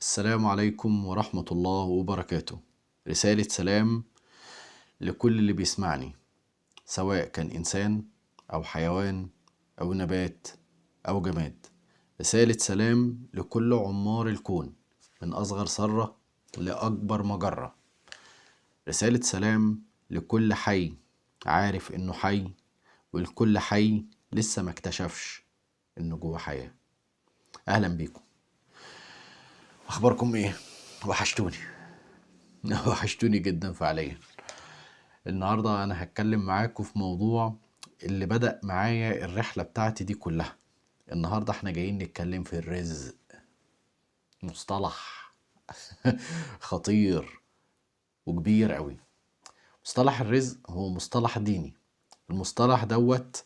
السلام عليكم ورحمة الله وبركاته. رسالة سلام لكل اللي بيسمعني، سواء كان إنسان أو حيوان أو نبات أو جماد. رسالة سلام لكل عمار الكون، من أصغر ذرة لأكبر مجرة. رسالة سلام لكل حي عارف إنه حي، ولكل حي لسه ما اكتشفش إنه جوه حياة. أهلا بيكم. أخباركم إيه؟ وحشتوني. وحشتوني جدا فعليا. النهاردة أنا هتكلم معاكم في موضوع اللي بدأ معايا الرحلة بتاعتي دي كلها. النهاردة احنا جايين نتكلم في الرزق، مصطلح خطير وكبير قوي. مصطلح الرزق هو مصطلح ديني. المصطلح دوت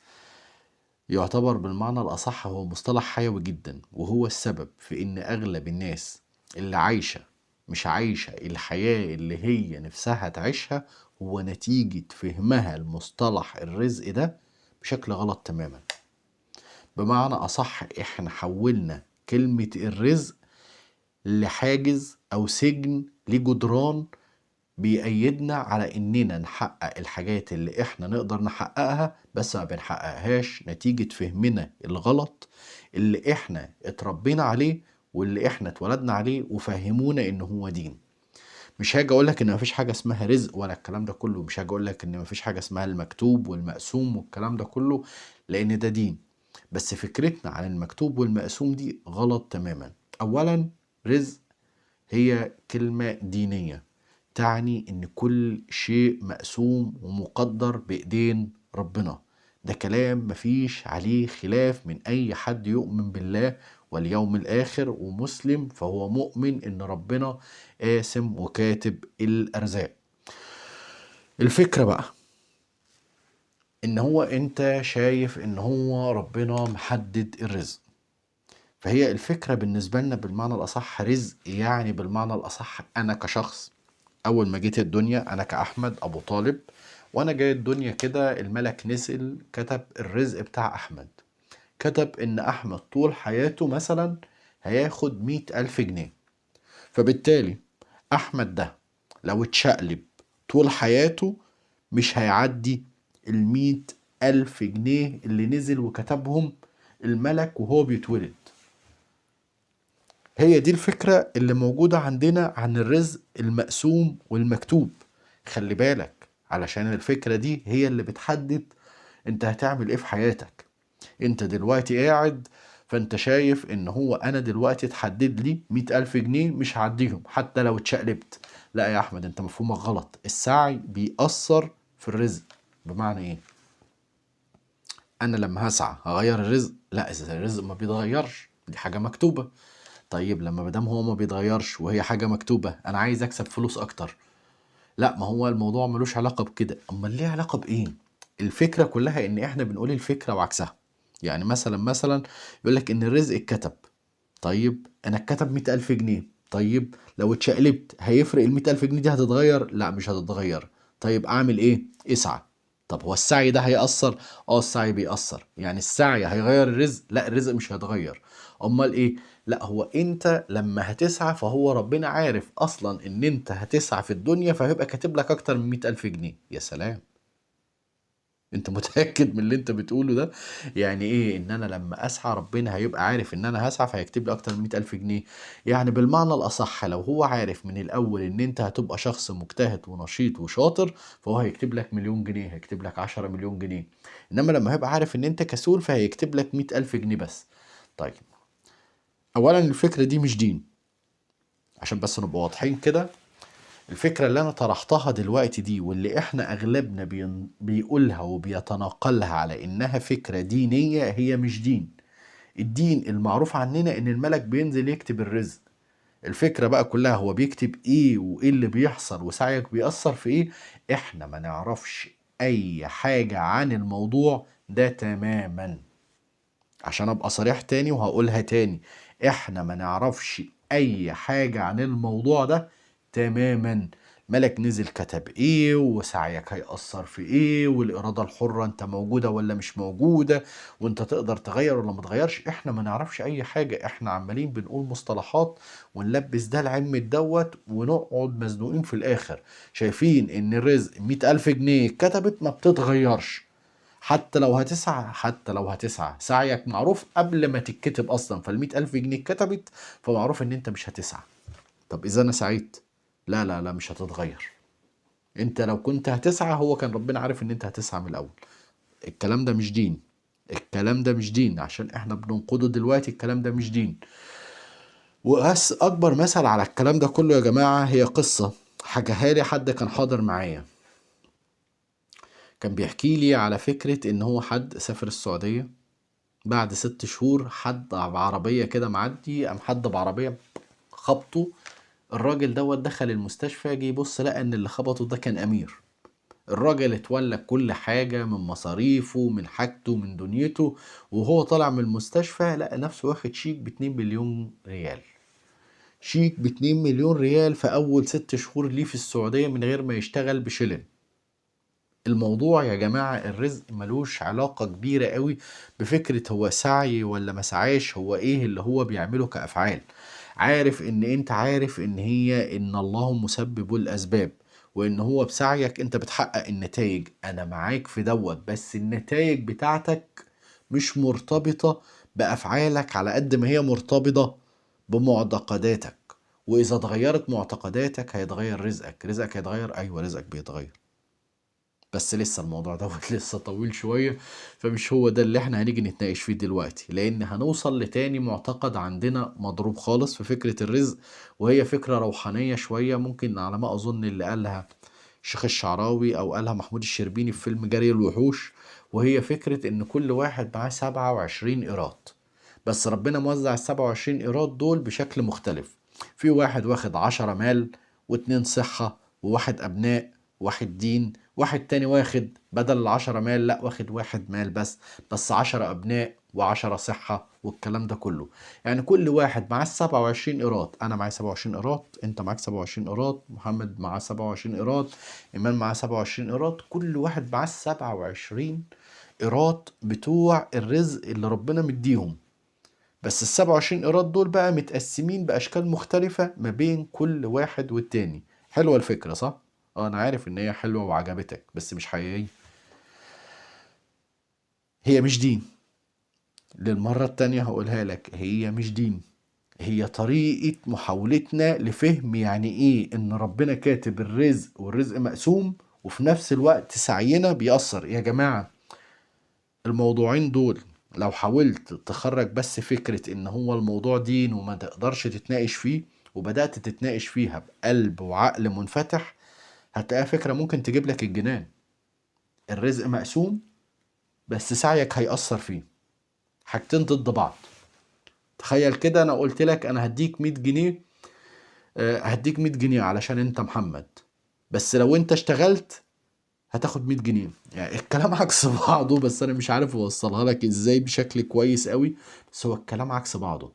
يعتبر بالمعنى الأصح هو مصطلح حيوي جدا، وهو السبب في إن أغلب الناس اللي عايشة مش عايشة الحياة اللي هي نفسها تعيشها، هو نتيجة فهمها المصطلح الرزق ده بشكل غلط تماما. بمعنى أصح احنا حولنا كلمة الرزق لحاجز أو سجن لجدران بيأيدنا على إننا نحقق الحاجات اللي إحنا نقدر نحققها، بس ما بنحققهاش نتيجة فهمنا الغلط اللي إحنا اتربينا عليه واللي إحنا اتولدنا عليه وفهمونا إن هو دين. مش هاجي أقولك إن مفيش حاجة اسمها رزق ولا الكلام ده كله، مش هاجي أقولك إن مفيش حاجة اسمها المكتوب والمقسوم والكلام ده كله، لأن ده دين. بس فكرتنا عن المكتوب والمقسوم دي غلط تماما. أولا، رزق هي كلمة دينية تعني إن كل شيء مقسوم ومقدر بإيدين ربنا. ده كلام مفيش عليه خلاف من أي حد يؤمن بالله واليوم الآخر ومسلم، فهو مؤمن إن ربنا قاسم وكاتب الأرزاق. الفكرة بقى إن هو أنت شايف إن هو ربنا محدد الرزق، فهي الفكرة بالنسبة لنا بالمعنى الأصح رزق، يعني بالمعنى الأصح أنا كشخص أول ما جيت الدنيا أنا كأحمد أبو طالب، وأنا جاي الدنيا كده الملك نزل كتب الرزق بتاع أحمد. كتب إن أحمد طول حياته مثلا هياخد 100,000 جنيه. فبالتالي أحمد ده لو اتشقلب طول حياته مش هيعدي 100,000 جنيه اللي نزل وكتبهم الملك وهو بيتولد. هي دي الفكرة اللي موجودة عندنا عن الرزق المقسوم والمكتوب. خلي بالك، علشان الفكرة دي هي اللي بتحدد انت هتعمل ايه في حياتك. انت دلوقتي قاعد فانت شايف ان هو انا دلوقتي اتحدد لي 100,000 جنيه مش هعديهم حتى لو اتشقلبت. لا يا احمد، انت مفهومك غلط. السعي بيأثر في الرزق. بمعنى ايه؟ انا لما هسعى هغير الرزق؟ لا، الرزق ما بيتغيرش، دي حاجة مكتوبة. طيب لما مادام هو ما بيتغيرش وهي حاجة مكتوبة، انا عايز اكسب فلوس اكتر. لا، ما هو الموضوع ملوش علاقة بكده. امال ليه علاقة بايه؟ الفكرة كلها ان احنا بنقول الفكرة وعكسها. يعني مثلا يقول لك ان الرزق اتكتب. طيب انا اتكتب 100,000 جنيه، طيب لو اتشقلبت هيفرق ال100,000 جنيه دي هتتغير؟ لا مش هتتغير. طيب اعمل ايه؟ اسعى. طب هو السعي ده هيأثر؟ اه السعي بيأثر. يعني السعي هيغير الرزق؟ لا الرزق مش هيتغير. امال ايه؟ لا هو انت لما هتسعى فهو ربنا عارف اصلا ان انت هتسعى في الدنيا، فهيبقى كاتب لك اكتر من 100,000 جنيه. يا سلام، انت متأكد من اللي انت بتقوله ده؟ يعني ايه ان انا لما اسعى ربنا هيبقى عارف ان انا هسعى فهيكتب لي اكتر من 100,000 جنيه؟ يعني بالمعنى الاصح لو هو عارف من الاول ان انت هتبقى شخص مجتهد ونشيط وشاطر، فهو هيكتب لك 1,000,000 جنيه، هيكتب لك 10,000,000 جنيه. انما لما هيبقى عارف ان انت كسول فهيكتب لك 100,000 جنيه بس. طيب، اولا الفكرة دي مش دين، عشان بس نبقى واضحين كده. الفكرة اللي أنا طرحتها دلوقتي دي واللي إحنا أغلبنا بيقولها وبيتناقلها على إنها فكرة دينية، هي مش دين. الدين المعروف عننا إن الملك بينزل يكتب الرزق. الفكرة بقى كلها هو بيكتب إيه وإيه اللي بيحصل وسعيك بيأثر في إيه. إحنا ما نعرفش أي حاجة عن الموضوع ده تماما. عشان أبقى صريح تاني وهقولها تاني، إحنا ما نعرفش أي حاجة عن الموضوع ده تماما. ملك نزل كتب ايه، وسعيك هيأثر في ايه، والإرادة الحرة انت موجودة ولا مش موجودة، وانت تقدر تغير ولا ما تغيرش. احنا ما نعرفش اي حاجة، احنا عمالين بنقول مصطلحات ونلبس ده العلم الدوت، ونقعد مزنوقين في الاخر شايفين ان الرزق 100,000 جنيه كتبت ما بتتغيرش. حتى لو هتسعى سعيك معروف قبل ما تتكتب اصلا، فال100,000 جنيه اتكتبت فمعروف ان انت مش هتسعى. طب اذا انا سعيت، لا لا لا، مش هتتغير. انت لو كنت هتسعى هو كان ربنا عارف ان انت هتسعى من الاول. الكلام ده مش دين، الكلام ده مش دين عشان احنا بننقده دلوقتي، الكلام ده مش دين. اكبر مثل على الكلام ده كله يا جماعة هي قصة حكاها لي حد كان حاضر معايا. كان بيحكي لي على فكرة ان هو حد سافر السعودية، بعد 6 شهور حد بعربية كده معدي، قام حد بعربية خبطه. الراجل دوت دخل المستشفى، جه يبص لقى ان اللي خبطه ده كان امير. الراجل اتولى كل حاجة، من مصاريفه من حاجته من دنيته، وهو طالع من المستشفى لقى نفسه واخد شيك ب2 مليون ريال. شيك ب2 مليون ريال في أول 6 شهور ليه في السعودية من غير ما يشتغل بشلن. الموضوع يا جماعة الرزق ملوش علاقة كبيرة قوي بفكرة هو سعي ولا ما سعاش، هو ايه اللي هو بيعمله كأفعال. عارف ان انت عارف ان هي ان الله مسبب الاسباب، وان هو بسعيك انت بتحقق النتائج. انا معاك في دوت، بس النتائج بتاعتك مش مرتبطة بأفعالك على قد ما هي مرتبطة بمعتقداتك. واذا اتغيرت معتقداتك هيتغير رزقك. رزقك هيتغير، ايوه رزقك بيتغير، بس لسه الموضوع دوت لسه طويل شوية. فمش هو ده اللي احنا هنيجي نتناقش فيه دلوقتي، لان هنوصل لتاني معتقد عندنا مضروب خالص في فكرة الرزق، وهي فكرة روحانية شوية، ممكن على ما اظن اللي قالها الشيخ الشعراوي او قالها محمود الشربيني في فيلم جري الوحوش. وهي فكرة ان كل واحد معاه 27 قيراط، بس ربنا موزع ال27 قيراط دول بشكل مختلف. في واحد واخد 10 مال، و2 صحة، وواحد أبناء، واحد دين. واحد تاني واخد بدل ال10 مال، لا واخد 1 مال بس 10 أبناء و10 صحة والكلام ده كله. يعني كل واحد معاه 27 قيراط. أنا معايا 27 قيراط، أنت معاك 27 قيراط، محمد معاه 27 قيراط، إيمان معاه 27 قيراط. كل واحد معاه 27 قيراط بتوع الرزق اللي ربنا مديهم. بس ال27 قيراط دول بقى متقسمين بأشكال مختلفة ما بين كل واحد والتاني. حلوة الفكرة صح؟ اه انا عارف ان هي حلوة وعجبتك، بس مش حقيقية. هي مش دين. للمرة التانية هقولها لك، هي مش دين. هي طريقة محاولتنا لفهم يعني ايه ان ربنا كاتب الرزق والرزق مقسوم، وفي نفس الوقت سعينا بيأثر. يا جماعة الموضوعين دول لو حاولت تخرج بس فكرة ان هو الموضوع دين وما تقدرش تتناقش فيه، وبدأت تتناقش فيها بقلب وعقل منفتح، هتلاقيها فكرة ممكن تجيب لك الجنان. الرزق مقسوم بس سعيك هيأثر فيه، حاجتين ضد بعض. تخيل كده انا قلت لك انا هديك 100 جنيه، هديك 100 جنيه علشان انت محمد، بس لو انت اشتغلت هتاخد 100 جنيه. يعني الكلام عكس بعضه، بس انا مش عارف اوصلها لك ازاي بشكل كويس قوي. بس هو الكلام عكس بعضه،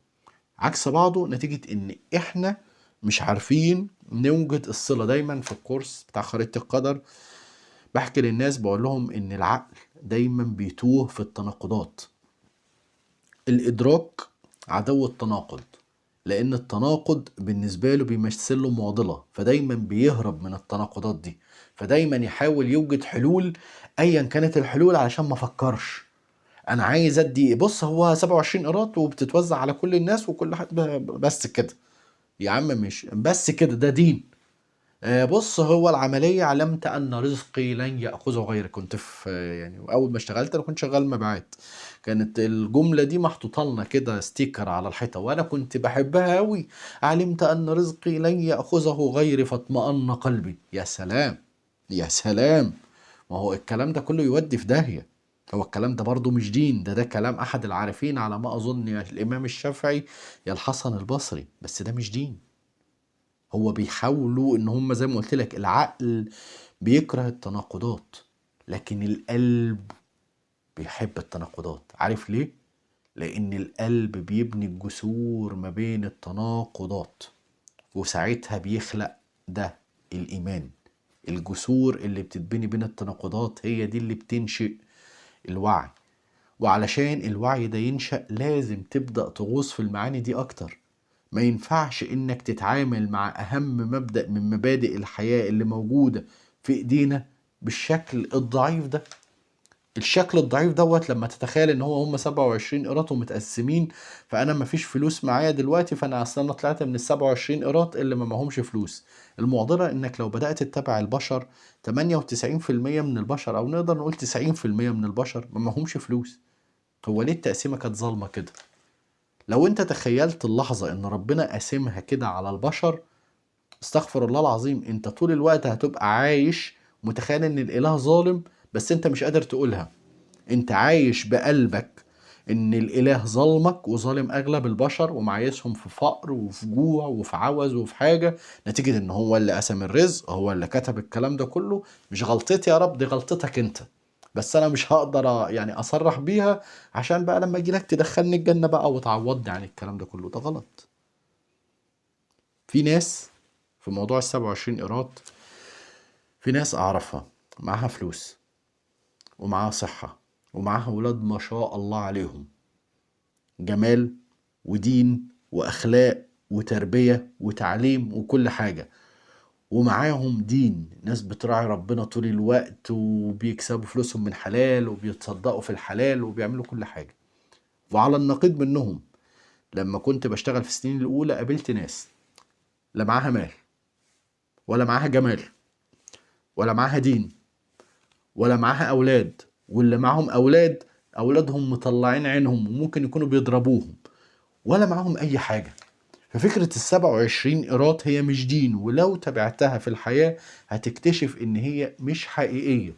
عكس بعضه نتيجة ان احنا مش عارفين نوجد الصلة. دايما في الكورس بتاع خريطة القدر بحكي للناس بقول لهم ان العقل دايما بيتوه في التناقضات. الادراك عدو التناقض، لان التناقض بالنسبة له بيمثل له معضلة، فدايما بيهرب من التناقضات دي. فدايما يحاول يوجد حلول ايا كانت الحلول علشان ما فكرش. انا عايز ادي، بص هو 27 قيراط وبتتوزع على كل الناس وكل حد بس كده. يا عم مش بس كده، ده دين. بص هو العملية علمت أن رزقي لن يأخذه غيري. كنت في يعني أول ما اشتغلت أنا كنت شغال مبيعات، كانت الجملة دي محطوطة لنا كده ستيكر على الحيطة وأنا كنت بحبها أوي. علمت أن رزقي لن يأخذه غيري فاطمأن قلبي. يا سلام، يا سلام. ما هو الكلام ده كله يودي في داهية. هو الكلام ده برضو مش دين، ده كلام أحد العارفين على ما أظن، يا الإمام الشافعي يا الحسن البصري، بس ده مش دين. هو بيحاولوا ان هم زي ما قلت لك، العقل بيكره التناقضات لكن القلب بيحب التناقضات. عارف ليه؟ لان القلب بيبني الجسور ما بين التناقضات، وساعتها بيخلق ده الايمان. الجسور اللي بتتبني بين التناقضات هي دي اللي بتنشئ الوعي. وعلشان الوعي ده ينشأ لازم تبدأ تغوص في المعاني دي أكتر. ما ينفعش إنك تتعامل مع أهم مبدأ من مبادئ الحياة اللي موجودة في إيدينا بالشكل الضعيف ده. الشكل الضعيف دوت لما تتخيل ان هم 27 قيراط ومتقسمين، فانا مفيش فلوس معايا دلوقتي، فانا اصلا طلعت من ال 27 قيراط اللي ما معهمش فلوس. المعضله انك لو بدات تتبع البشر 98% من البشر، او نقدر نقول 90% من البشر ما معهمش فلوس. هو ليه التقسيمه كانت ظالمه كده؟ لو انت تخيلت اللحظه ان ربنا قاسمها كده على البشر، استغفر الله العظيم، انت طول الوقت هتبقى عايش متخيل ان الاله ظالم، بس انت مش قادر تقولها. انت عايش بقلبك ان الاله ظلمك وظالم اغلب البشر ومعايشهم في فقر وفي جوع وفي عوز وفي حاجة، نتيجة ان هو اللي قسم الرزق، هو اللي كتب الكلام ده كله. مش غلطتي يا رب، دي غلطتك انت، بس انا مش هقدر يعني اصرح بيها، عشان بقى لما اجي لك تدخلني الجنة بقى وتعوضني عن الكلام ده كله. ده غلط. في ناس في موضوع ال 27 قيراط، في ناس اعرفها معاها فلوس ومعاها صحة ومعاها ولاد ما شاء الله عليهم، جمال ودين واخلاق وتربية وتعليم وكل حاجة، ومعاهم دين، ناس بتراعي ربنا طول الوقت وبيكسبوا فلوسهم من حلال وبيتصدقوا في الحلال وبيعملوا كل حاجة. وعلى النقيض منهم، لما كنت بشتغل في السنين الاولى قابلت ناس لا معاها مال ولا معاها جمال ولا معاها دين ولا معاها اولاد، واللي معاهم اولاد اولادهم مطلعين عينهم وممكن يكونوا بيضربوهم، ولا معاهم اي حاجة. ففكرة ال27 قيراط هي مش دين، ولو تبعتها في الحياة هتكتشف ان هي مش حقيقية.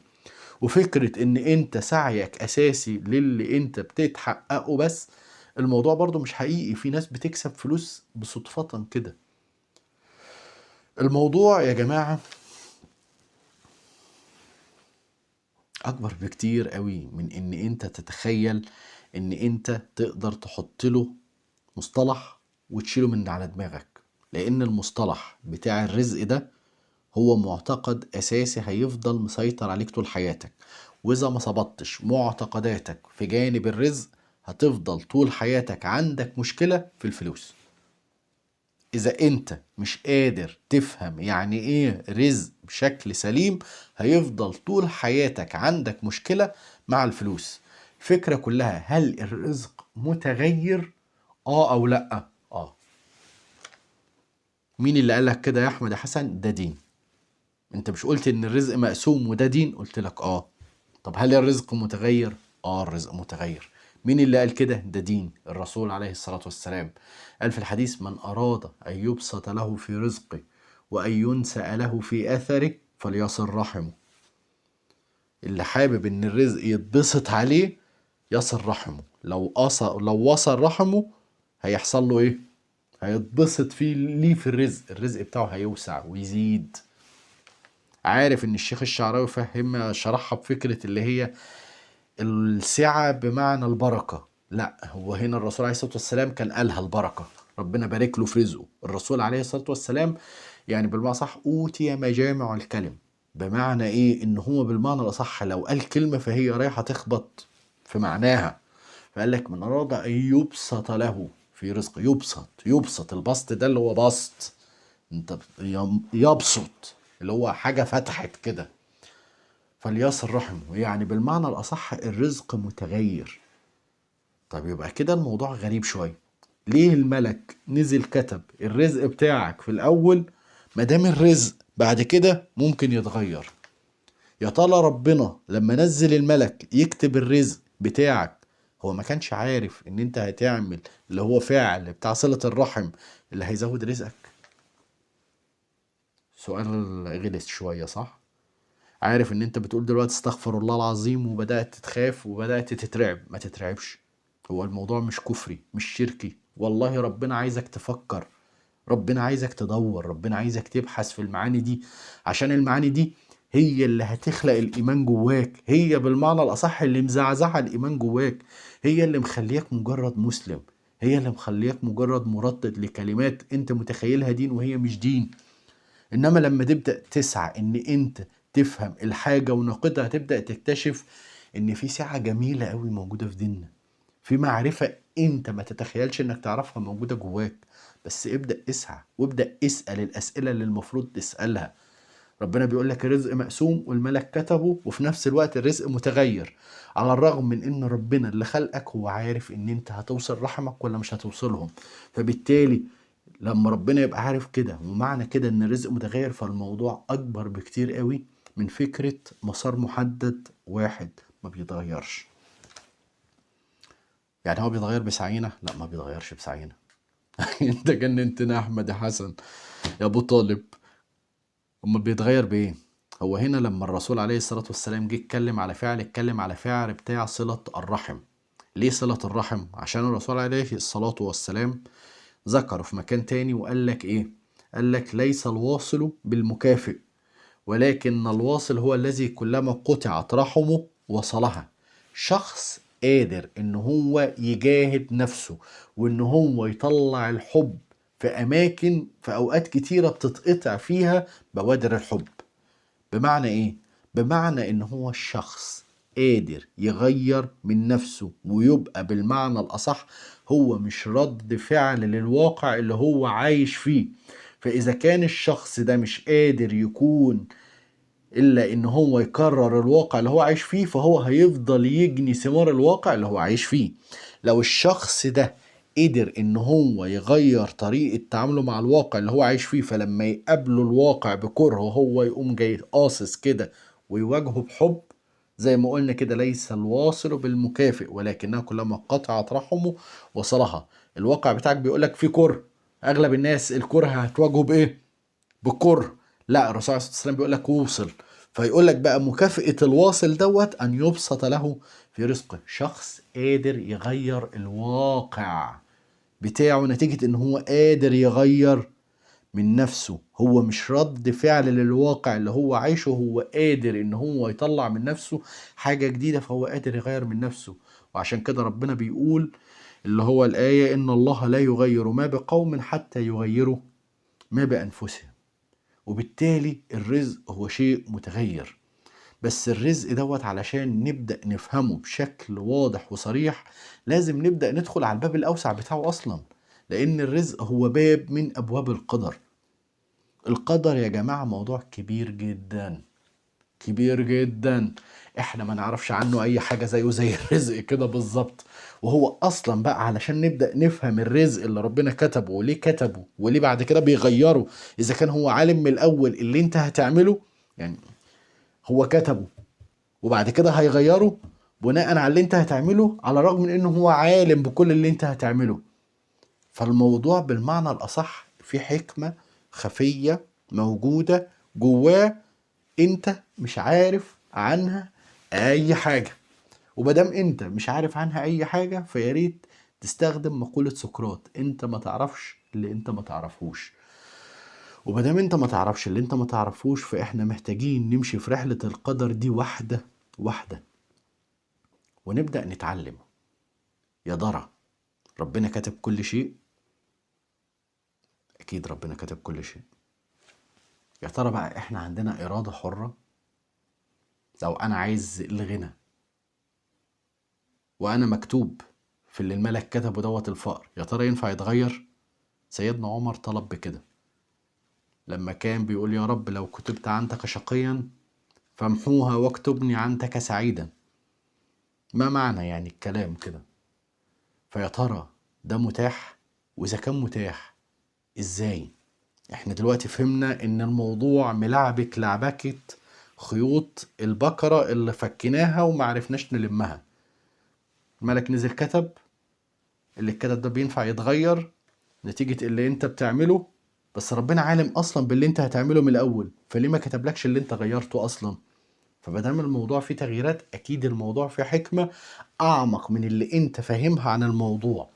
وفكرة ان انت سعيك اساسي للي انت بتتحققه بس، الموضوع برضو مش حقيقي. في ناس بتكسب فلوس بصدفة كده. الموضوع يا جماعة اكبر بكتير قوي من ان انت تتخيل ان انت تقدر تحط له مصطلح وتشيله من على دماغك. لان المصطلح بتاع الرزق ده هو معتقد اساسي هيفضل مسيطر عليك طول حياتك، واذا ما ظبطتش معتقداتك في جانب الرزق هتفضل طول حياتك عندك مشكلة في الفلوس. اذا انت مش قادر تفهم يعني ايه رزق بشكل سليم، هيفضل طول حياتك عندك مشكلة مع الفلوس. الفكرة كلها، هل الرزق متغير؟ اه او لا؟ اه. مين اللي قالك كده يا احمد يا حسن؟ ده دين. انت مش قلت ان الرزق مقسوم وده دين؟ قلت لك اه. طب هل الرزق متغير؟ اه الرزق متغير. مين اللي قال كده؟ ده دين. الرسول عليه الصلاة والسلام قال في الحديث: من أراد أن يبسط له في رزقه وأن ينسأ له في أثره فليصل رحمه. اللي حابب ان الرزق يتبسط عليه يصل رحمه. لو وصل رحمه هيحصل له ايه؟ هيتبسط فيه ليه في الرزق بتاعه هيوسع ويزيد. عارف ان الشيخ الشعراوي فهم شرحها بفكرة اللي هي السعة بمعنى البركة؟ لا، هو هنا الرسول عليه الصلاة والسلام كان قالها البركة، ربنا بارك له في رزقه. الرسول عليه الصلاة والسلام يعني بالمعنى صح أوتي مجامع الكلم. بمعنى ايه؟ ان هو بالمعنى الأصح لو قال كلمة فهي رايحة تخبط في معناها. فقال لك: من أراد أن يبسط له في رزقه. يبسط البسط ده اللي هو بسط، انت يبسط اللي هو حاجة فتحت كده، فليصل رحمه. يعني بالمعنى الأصح الرزق متغير. طب يبقى كده الموضوع غريب شوية. ليه الملك نزل كتب الرزق بتاعك في الأول مادام الرزق بعد كده ممكن يتغير؟ يا ترى ربنا لما نزل الملك يكتب الرزق بتاعك هو ما كانش عارف ان انت هتعمل اللي هو فعل بتاع صلة الرحم اللي هيزود رزقك؟ سؤال غلس شوية، صح؟ عارف ان انت بتقول دلوقتي استغفر الله العظيم وبدأت تخاف وبدأت تترعب. ما تترعبش. هو الموضوع مش كفري مش شركي، والله ربنا عايزك تفكر، ربنا عايزك تدور، ربنا عايزك تبحث في المعاني دي، عشان المعاني دي هي اللي هتخلق الإيمان جواك. هي بالمعنى الأصح اللي مزعزعة الإيمان جواك، هي اللي مخليك مجرد مسلم، هي اللي مخليك مجرد مردد لكلمات انت متخيلها دين وهي مش دين. انما لما تبدأ تسعى ان انت تفهم الحاجة وناقضها، هتبدأ تكتشف ان في سعة جميلة قوي موجودة في ديننا، في معرفة انت ما تتخيلش انك تعرفها موجودة جواك. بس ابدأ اسعى وابدأ اسأل الاسئلة اللي المفروض تسألها. ربنا بيقول لك الرزق مقسوم والملك كتبه، وفي نفس الوقت الرزق متغير، على الرغم من ان ربنا اللي خلقك هو عارف ان انت هتوصل رحمك ولا مش هتوصلهم. فبالتالي لما ربنا يبقى عارف كده، ومعنى كده ان الرزق متغير، فالموضوع اكبر بكتير قوي من فكرة مسار محدد واحد ما بيتغيرش. يعني هو بيتغير بسعينا؟ لا، ما بيتغيرش بسعينا. انت جننتنا يا احمد يا حسن يا ابو طالب. امال بيتغير بايه؟ هو هنا لما الرسول عليه الصلاة والسلام جه اتكلم على فعل بتاع صلة الرحم. ليه صلة الرحم؟ عشان الرسول عليه الصلاة والسلام ذكر في مكان تاني وقال لك ايه؟ قال لك ليس الواصل بالمكافئ، ولكن الواصل هو الذي كلما قطعت رحمه وصلها. شخص قادر ان هو يجاهد نفسه وان هو يطلع الحب في اماكن في اوقات كتيرة بتتقطع فيها بوادر الحب. بمعنى ايه؟ بمعنى ان هو الشخص قادر يغير من نفسه ويبقى بالمعنى الاصح هو مش رد فعل للواقع اللي هو عايش فيه. فاذا كان الشخص ده مش قادر يكون الا ان هو يكرر الواقع اللي هو عايش فيه، فهو هيفضل يجني ثمار الواقع اللي هو عايش فيه. لو الشخص ده قدر ان هو يغير طريقة تعامله مع الواقع اللي هو عايش فيه، فلما يقابله الواقع بكره هو يقوم جاي قاصص كده ويواجهه بحب. زي ما قلنا كده، ليس الواصل بالمكافئ ولكنها كلما قطعت رحمه وصلها. الواقع بتاعك بيقولك في كره، اغلب الناس الكره هتواجهه بايه؟ بالكره. لا، الرسول عليه الصلاه والسلام بيقول لك وصل. فيقول لك بقى مكافأة الواصل دوت ان يبسط له في رزقه. شخص قادر يغير الواقع بتاعه نتيجة ان هو قادر يغير من نفسه. هو مش رد فعل للواقع اللي هو عايشه، هو قادر ان هو يطلع من نفسه حاجة جديدة، فهو قادر يغير من نفسه. وعشان كده ربنا بيقول اللي هو الآية إن الله لا يغير ما بقوم حتى يغيروا ما بأنفسهم. وبالتالي الرزق هو شيء متغير. بس الرزق دوت علشان نبدأ نفهمه بشكل واضح وصريح لازم نبدأ ندخل على الباب الأوسع بتاعه أصلا، لأن الرزق هو باب من أبواب القدر. القدر يا جماعة موضوع كبير جدا، كبير جدا. احنا ما نعرفش عنه اي حاجة، زيه زي الرزق كده بالظبط. وهو اصلا بقى علشان نبدأ نفهم الرزق اللي ربنا كتبه وليه كتبه وليه بعد كده بيغيره، اذا كان هو عالم من الاول اللي انت هتعمله، يعني هو كتبه وبعد كده هيغيره بناء على اللي انت هتعمله، على الرغم من انه هو عالم بكل اللي انت هتعمله. فالموضوع بالمعنى الاصح في حكمة خفية موجودة جواه، انت مش عارف عنها اي حاجة. ومادام انت مش عارف عنها اي حاجة، فياريت تستخدم مقولة سقراط: انت ما تعرفش اللي انت ما تعرفوش. ومادام انت ما تعرفش اللي انت ما تعرفوش، فاحنا محتاجين نمشي في رحلة القدر دي واحدة واحدة ونبدأ نتعلم. يا ترى ربنا كاتب كل شيء؟ اكيد ربنا كاتب كل شيء. يا ترى بقى احنا عندنا ارادة حرة؟ لو انا عايز الغنى وانا مكتوب في اللي الملك كتبه دوت الفقر، يا ترى ينفع يتغير؟ سيدنا عمر طلب بكده لما كان بيقول يا رب لو كتبت عنتك شقيا فامحوها واكتبني عنتك سعيدا. ما معنى يعني الكلام كده؟ فيا ترى ده متاح؟ واذا كان متاح ازاي؟ احنا دلوقتي فهمنا ان الموضوع ملعبك لعبكة خيوط البقرة اللي فكناها ومعرفناش نلمها. الملك نزل كتب، اللي الكتب ده بينفع يتغير نتيجة اللي انت بتعمله، بس ربنا عالم اصلا باللي انت هتعمله من الاول، فليه ما كتبلكش اللي انت غيرته اصلا؟ فمادام الموضوع فيه تغييرات، اكيد الموضوع فيه حكمة اعمق من اللي انت فاهمها عن الموضوع.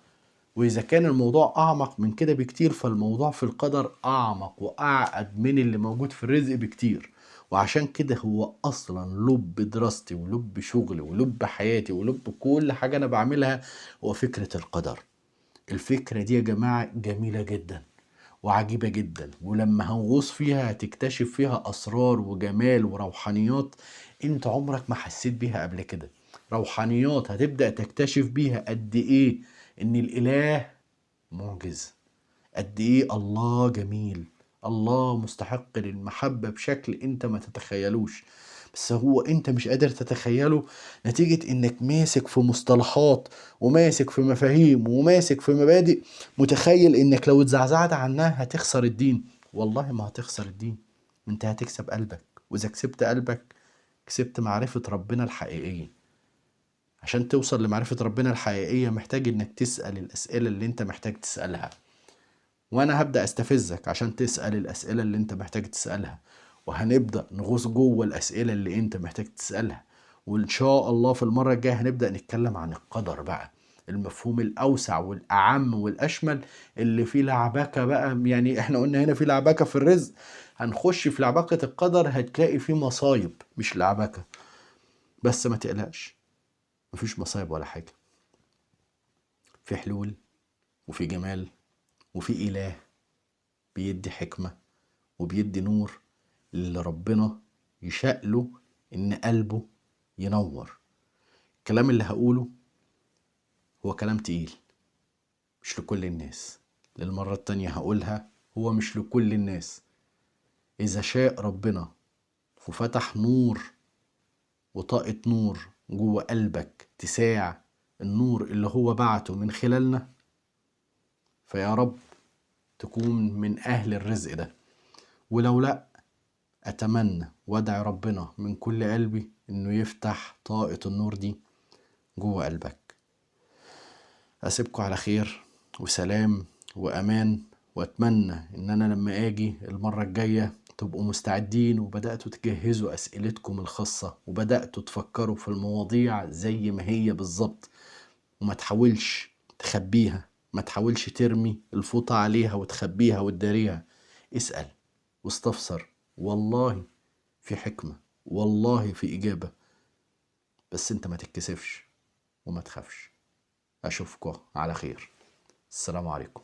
واذا كان الموضوع اعمق من كده بكتير، فالموضوع في القدر اعمق واعقد من اللي موجود في الرزق بكتير. وعشان كده هو اصلا لب دراستي ولب شغلي ولب حياتي ولب كل حاجة انا بعملها هو فكرة القدر. الفكرة دي يا جماعة جميلة جدا، وعجيبة جدا، ولما هنغوص فيها هتكتشف فيها أسرار وجمال وروحانيات انت عمرك ما حسيت بيها قبل كده. روحانيات هتبدأ تكتشف بيها قد ايه ان الإله معجز، قد ايه الله جميل، الله مستحق للمحبة بشكل انت ما تتخيلوش. بس هو انت مش قادر تتخيله نتيجة انك ماسك في مصطلحات وماسك في مفاهيم وماسك في مبادئ، متخيل انك لو اتزعزعت عنها هتخسر الدين. والله ما هتخسر الدين، انت هتكسب قلبك، واذا كسبت قلبك كسبت معرفة ربنا الحقيقية. عشان توصل لمعرفة ربنا الحقيقية محتاج انك تسأل الاسئلة اللي انت محتاج تسألها، وانا هبدأ استفزك عشان تسأل الاسئلة اللي انت محتاج تسألها، وهنبدأ نغوص جوه الاسئلة اللي انت محتاج تسألها. وان شاء الله في المرة الجاية هنبدأ نتكلم عن القدر بقى، المفهوم الاوسع والاعم والاشمل اللي فيه لعبكة بقى. يعني احنا قلنا هنا في لعبكة في الرزق، هنخش في لعبكة القدر هتلاقي فيه مصايب مش لعبكة. بس ما تقلقش، مفيش مصايب ولا حاجة، في حلول وفي جمال وفي إله بيدي حكمة وبيدي نور اللي ربنا يشاء له إن قلبه ينور. الكلام اللي هقوله هو كلام تقيل، مش لكل الناس. للمرة التانية هقولها، هو مش لكل الناس. إذا شاء ربنا وفتح نور وطاقة نور جوه قلبك تساع النور اللي هو بعته من خلالنا، فيا رب تكون من أهل الرزق ده. ولو لأ، أتمنى وأدعي ربنا من كل قلبي إنه يفتح طاقة النور دي جوه قلبك. أسيبكم على خير وسلام وأمان، وأتمنى إن أنا لما أجي المرة الجاية تبقوا مستعدين وبدأتوا تجهزوا أسئلتكم الخاصة وبدأتوا تفكروا في المواضيع زي ما هي بالظبط، وما تحاولش تخبيها، ما تحاولش ترمي الفوطة عليها وتخبيها وتداريها. اسأل واستفسر، والله في حكمة، والله في إجابة. بس انت ما تتكسفش وما تخافش. أشوفكم على خير. السلام عليكم.